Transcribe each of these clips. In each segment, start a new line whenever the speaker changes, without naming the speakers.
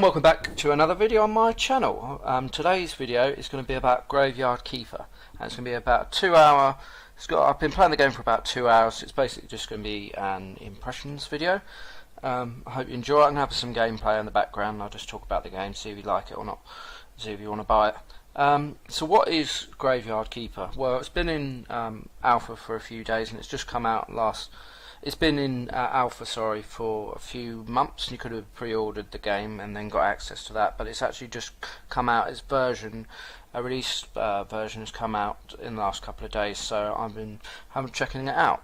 Welcome back to another video on my channel. Today's video is going to be about Graveyard Keeper, and it's going to be about 2 hour. I've been playing the game for about 2 hours. It's basically just going to be an impressions video. I hope you enjoy it. I'm going to have some gameplay in the background. I'll just talk about the game, see if you like it or not, see if you want to buy it. So what is Graveyard Keeper? Well, it's been in alpha for a few days, and it's just come out It's been in alpha, for a few months. You could have pre-ordered the game and then got access to that, but it's actually just come out. Its a release version has come out in the last couple of days, so I've been checking it out.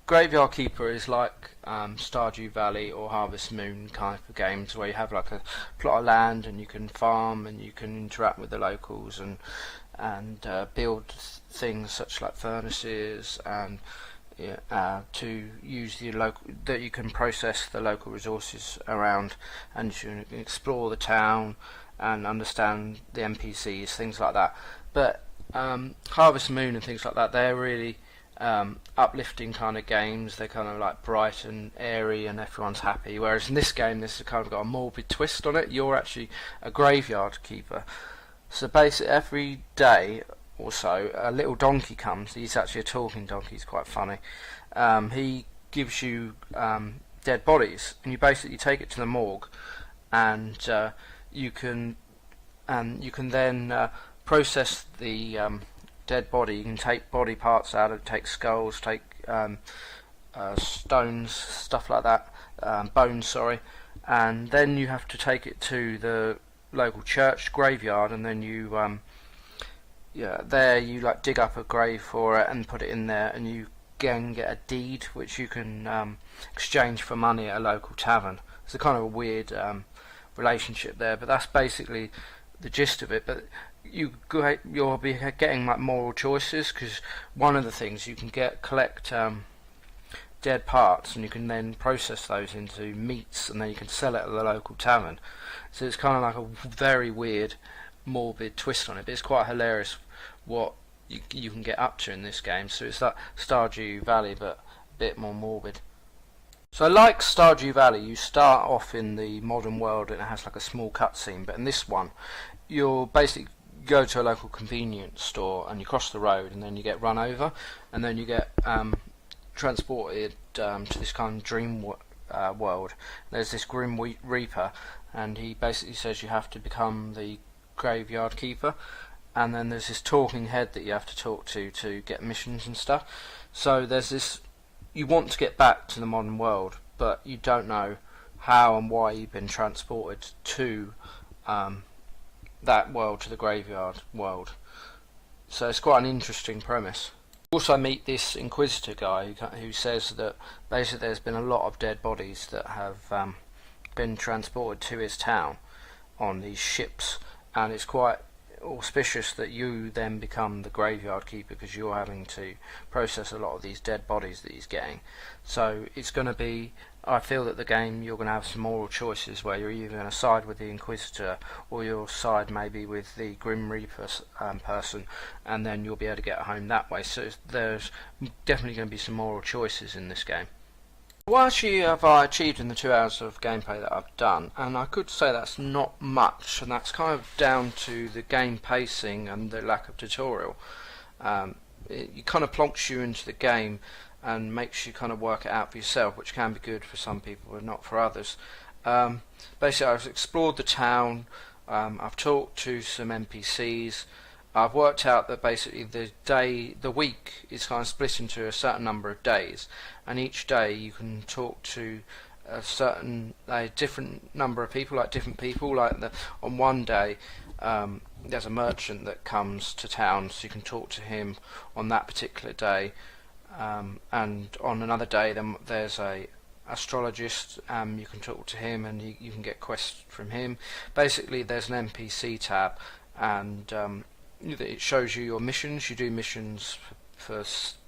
Graveyard Keeper is like Stardew Valley or Harvest Moon kind of games, where you have like a plot of land and you can farm and you can interact with the locals and build things such like furnaces and to use that you can process the local resources around, and you can explore the town and understand the NPCs, things like that. But Harvest Moon and things like that, they're really uplifting kind of games. They're kind of like bright and airy and everyone's happy, whereas in this game this has kind of got a morbid twist on it. You're actually a graveyard keeper, so basically every day or so a little donkey comes. He's actually a talking donkey. He's quite funny. He gives you dead bodies, and you basically take it to the morgue, and you can then process the dead body. You can take body parts out of it, take skulls, take stones, stuff like that, bones, sorry, and then you have to take it to the local church graveyard, and then you like dig up a grave for it and put it in there, and you again get a deed which you can exchange for money at a local tavern. It's a kind of a weird relationship there, but that's basically the gist of it. But you'll be getting like moral choices, because one of the things you can collect dead parts, and you can then process those into meats, and then you can sell it at the local tavern. So it's kind of like a very weird morbid twist on it, but it's quite hilarious what you can get up to in this game. So it's like Stardew Valley, but a bit more morbid. So like Stardew Valley, you start off in the modern world and it has like a small cutscene, but in this one you'll basically go to a local convenience store and you cross the road, and then you get run over, and then you get transported to this kind of dream world. There's this Grim Reaper, and he basically says you have to become the Graveyard Keeper, and then there's this talking head that you have to talk to get missions and stuff. So there's this, you want to get back to the modern world, but you don't know how and why you've been transported to that world, to the graveyard world. So it's quite an interesting premise. Also meet this Inquisitor guy who says that basically there's been a lot of dead bodies that have been transported to his town on these ships, and it's quite auspicious that you then become the Graveyard Keeper, because you're having to process a lot of these dead bodies that he's getting. So it's going to be, I feel that the game, you're going to have some moral choices where you're either going to side with the Inquisitor, or you'll side maybe with the Grim Reaper person, and then you'll be able to get home that way. So there's definitely going to be some moral choices in this game. What actually have I achieved in the 2 hours of gameplay that I've done? And I could say that's not much, and that's kind of down to the game pacing and the lack of tutorial. It kind of plonks you into the game and makes you kind of work it out for yourself, which can be good for some people but not for others. Basically, I've explored the town, I've talked to some NPCs. I've worked out that basically the week is kind of split into a certain number of days, and each day you can talk to a different number of people, like different people. Like on one day, there's a merchant that comes to town, so you can talk to him on that particular day, and on another day, then there's a astrologist. You can talk to him, and you can get quests from him. Basically, there's an NPC tab, and it shows you your missions. You do missions for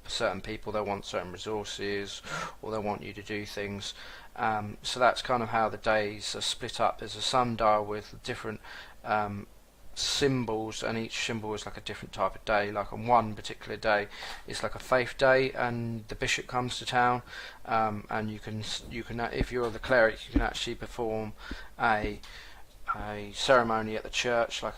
certain people. They want certain resources, or they want you to do things. So that's kind of how the days are split up. There's a sundial with different symbols, and each symbol is like a different type of day. Like on one particular day it's like a faith day, and the bishop comes to town, and you can if you're the cleric, you can actually perform a ceremony at the church, like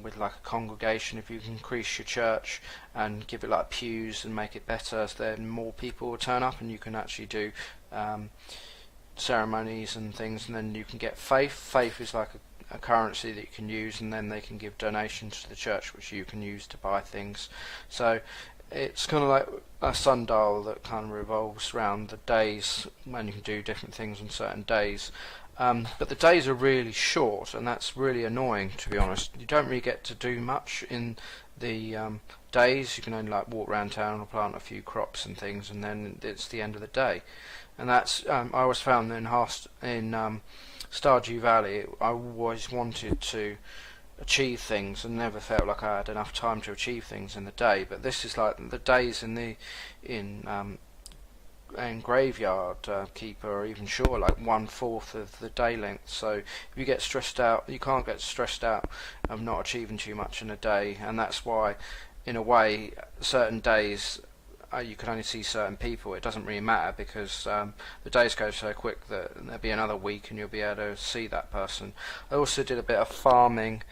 with like a congregation. If you can increase your church and give it like pews and make it better, then more people will turn up, and you can actually do ceremonies and things. And then you can get faith. Faith is like a currency that you can use, and then they can give donations to the church, which you can use to buy things. So it's kind of like a sundial that kind of revolves around the days when you can do different things on certain days. But the days are really short, and that's really annoying, to be honest. You don't really get to do much in the days. You can only like walk around town or plant a few crops and things, and then it's the end of the day. And that's I always found in Stardew Valley, I always wanted to achieve things and never felt like I had enough time to achieve things in the day. But this is like the days in Graveyard Keeper, or even Shore, like 1/4 of the day length. So if you get stressed out, you can't get stressed out of not achieving too much in a day. And that's why, in a way, certain days you can only see certain people. It doesn't really matter, because the days go so quick that there'll be another week and you'll be able to see that person. I also did a bit of farming.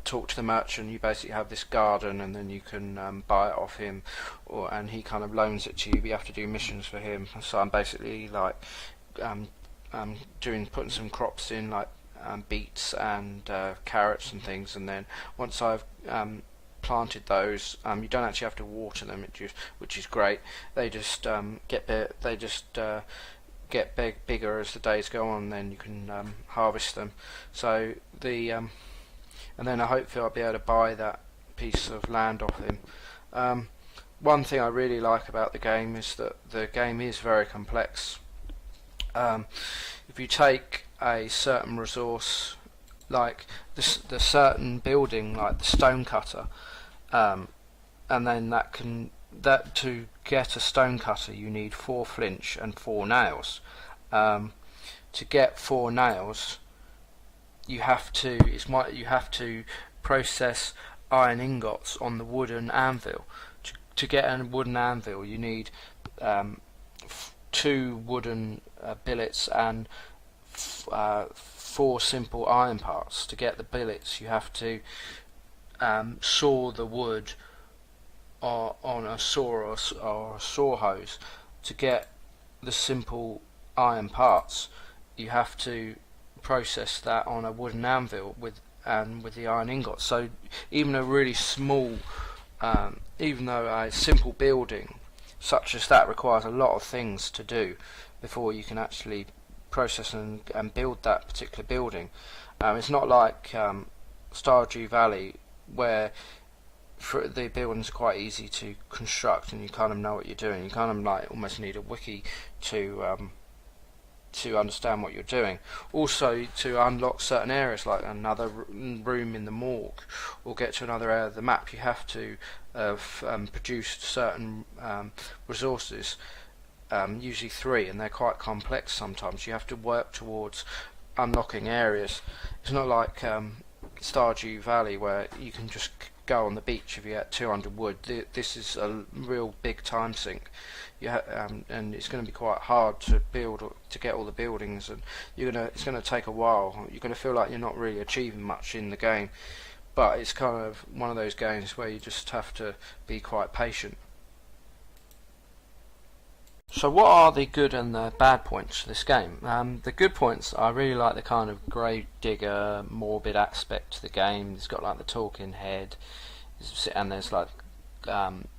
Talk to the merchant. You basically have this garden, and then you can buy it off him, and he kind of loans it to you, but you have to do missions for him. So I'm basically like putting some crops in, like beets and carrots and things, and then once I've planted those, you don't actually have to water them, which is great. They just get bigger as the days go on, and then you can harvest them. So and then hopefully I'll be able to buy that piece of land off him. One thing I really like about the game is that the game is very complex. If you take a certain resource, like the certain building, like the stone cutter, and then to get a stone cutter you need 4 flinch and 4 nails. To get 4 nails, you have to process iron ingots on the wooden anvil. To get a wooden anvil, you need 2 wooden billets and 4 simple iron parts. To get the billets, you have to saw the wood on a saw or a saw hose. To get the simple iron parts, you have to process that on a wooden anvil with the iron ingots. So even a really small, even though a simple building such as that requires a lot of things to do before you can actually process and build that particular building. It's not like Stardew Valley, where the buildings are quite easy to construct and you kind of know what you're doing. You kind of like almost need a wiki to understand what you're doing. Also, to unlock certain areas, like another room in the morgue, or get to another area of the map, you have to have produced certain resources, usually 3, and they're quite complex sometimes. You have to work towards unlocking areas. It's not like Stardew Valley, where you can just go on the beach if you get 200 wood. This is a real big time sink. And it's going to be quite hard to get all the buildings, and it's going to take a while. You're going to feel like you're not really achieving much in the game, but it's kind of one of those games where you just have to be quite patient. So what are the good and the bad points for this game? The good points, I really like the kind of grave digger, morbid aspect to the game. It's got like the talking head, and there's like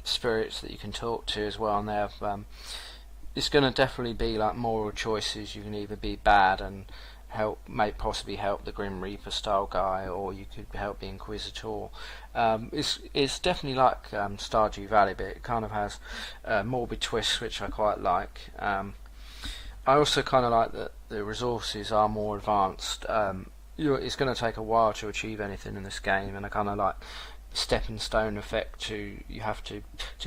spirits that you can talk to as well, and they have it's going to definitely be like moral choices. You can either be bad and possibly help the Grim Reaper style guy, or you could help the Inquisitor. It's definitely like Stardew Valley, but it kind of has morbid twists, which I quite like. I also kind of like that the resources are more advanced. It's going to take a while to achieve anything in this game, and I kind of like stepping stone effect. You have to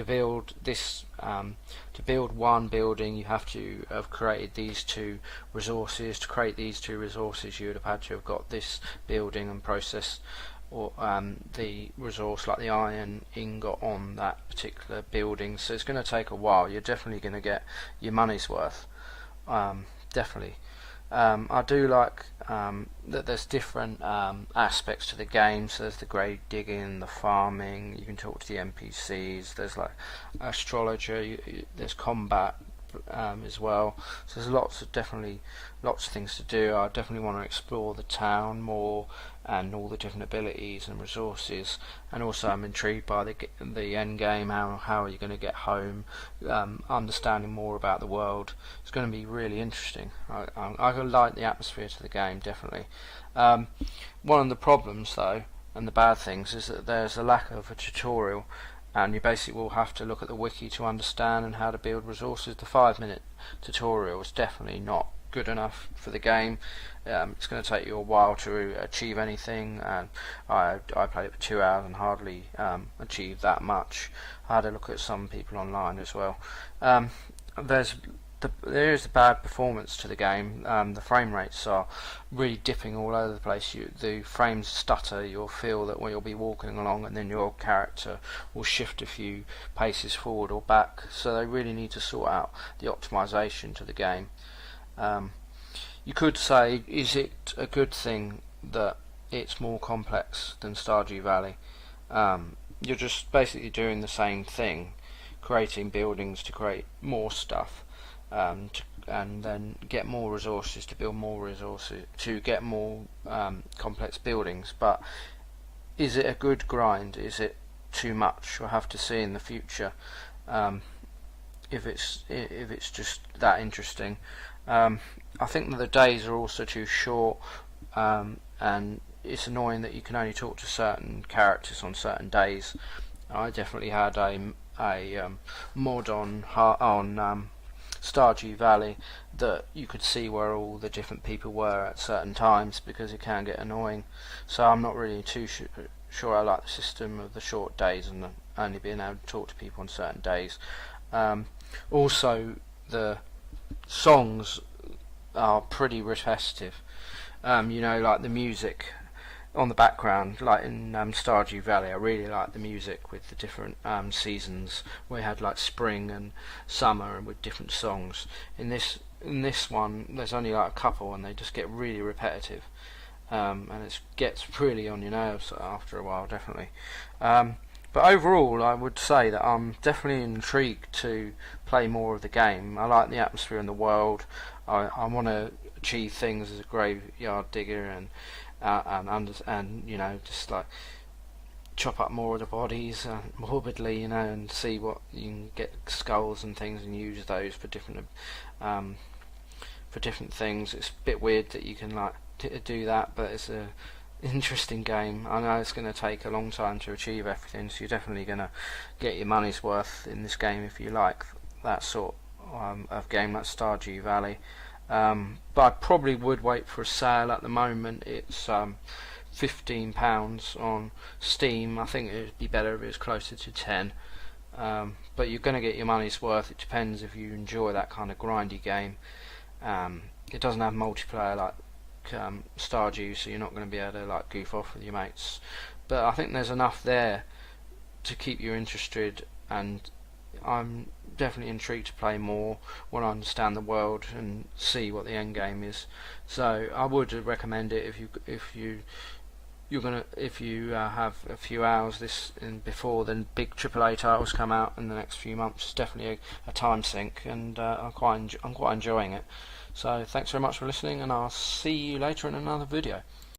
build this to build one building you have to have created these two resources. To create these two resources you would have had to have got this building and processed or the resource like the iron ingot on that particular building, so it's going to take a while. You're definitely going to get your money's worth, definitely. I do like that there's different aspects to the game. So there's the grave digging, the farming, you can talk to the NPCs, there's like astrology, there's combat as well. So there's definitely lots of things to do. I definitely want to explore the town more and all the different abilities and resources, and also I'm intrigued by the end game. How are you going to get home? Understanding more about the world. It's going to be really interesting. I like the atmosphere to the game, definitely. One of the problems though, and the bad things, is that there's a lack of a tutorial, and you basically will have to look at the wiki to understand and how to build resources. The 5-minute tutorial is definitely not good enough for the game. It's going to take you a while to achieve anything, and I played it for 2 hours and hardly achieved that much. I had a look at some people online as well. There is a bad performance to the game. The frame rates are really dipping all over the place. The frames stutter. You'll feel that when you'll be walking along and then your character will shift a few paces forward or back, so they really need to sort out the optimization to the game. You could say, is it a good thing that it's more complex than Stardew Valley? You're just basically doing the same thing, creating buildings to create more stuff, and then get more resources to build more resources to get more complex buildings. But is it a good grind? Is it too much? We'll have to see in the future if it's just that interesting. I think that the days are also too short, and it's annoying that you can only talk to certain characters on certain days. I definitely had a mod on Stardew Valley that you could see where all the different people were at certain times, because it can get annoying. So I'm not really too sure I like the system of the short days and only being able to talk to people on certain days. Also, the songs are pretty repetitive. Like the music on the background, like in Stardew Valley, I really like the music with the different seasons. We had like spring and summer, and with different songs. In this one, there's only like a couple, and they just get really repetitive, and it gets really on your nerves after a while, definitely. But overall, I would say that I'm definitely intrigued to play more of the game. I like the atmosphere in the world. I want to achieve things as a graveyard digger and just like chop up more of the bodies morbidly, and see what you can get, skulls and things, and use those for different things. It's a bit weird that you can like do that, but it's a interesting game. I know it's going to take a long time to achieve everything, so you're definitely going to get your money's worth in this game if you like that sort of game, like Stardew Valley. But I probably would wait for a sale. At the moment it's £15 on Steam. I think it would be better if it was closer to 10. But you're going to get your money's worth. It depends if you enjoy that kind of grindy game. It doesn't have multiplayer like Stardew, so you're not going to be able to like goof off with your mates, but I think there's enough there to keep you interested, and I'm definitely intrigued to play more, want to understand the world and see what the end game is. So I would recommend it if you have a few hours before then big AAA titles come out in the next few months. It's definitely a time sink, and I'm quite enjoying it. So thanks very much for listening, and I'll see you later in another video.